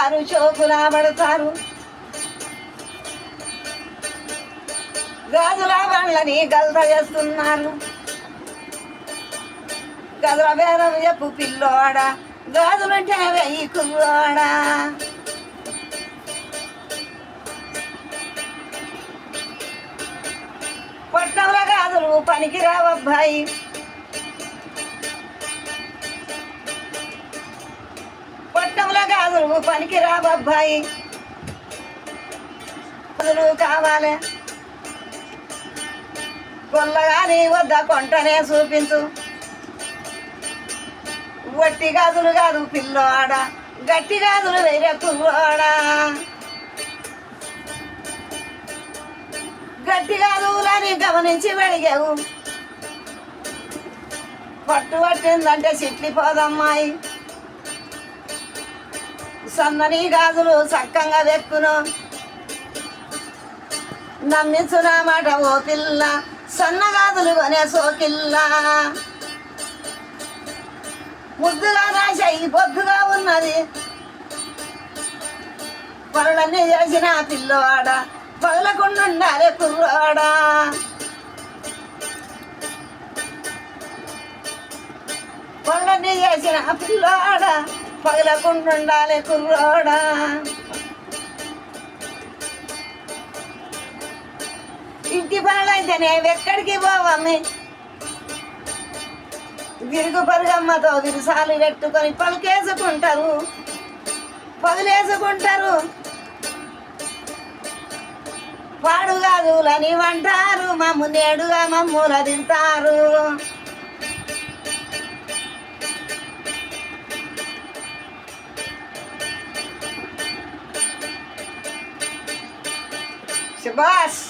పడతారు, చోకులా పడతారు. గాజుల బండ్లని గల్ద చేస్తున్నారు. గదుల బేరం చెప్పు పిల్లోడా, గాజులుంటే వెయ్యి కుర్రోడా. పట్నంలో గాజులు పనికి రావబ్బాయి, పట్నంలో గాజులు పనికి రావబ్బాయి. గాజులు కావాలి కొల్లగా నీ వద్ద కొంటనే చూపించు. వట్టి గాజులు కాదు పిల్లోడ, గట్టి గాజులు వేరే కుర్రోడా. గట్టి గాజులని గమనించి వెడిగావు, పట్టు పట్టిందంటే చిట్లిపోదమ్మాయి. సన్నని గాజులు చక్కంగా వెక్కును, నమ్మించునా మాట ఓ పిల్ల, సన్నగాజులు కొనే సోకిల్లా. ముద్దుగా రాశాయి బొద్దుగా ఉన్నది, పనులన్నీ చేసిన పిల్లోడ, పగలకుండాలే కుర్రోడా. పనులన్నీ చేసిన పిల్లోడ, పగలకుండాలే కుర్రోడా. ఇంటి పనులైతేనే ఎక్కడికి పోవమ్మి, విరుగు పరుగమ్మతో విరుసాలు పెట్టుకొని పలుకేసుకుంటారు, పగులేసుకుంటారు. పాడుగాదులని అంటారు, మమ్ము నేడుగా మమ్ముల తింటారు. శబాష్.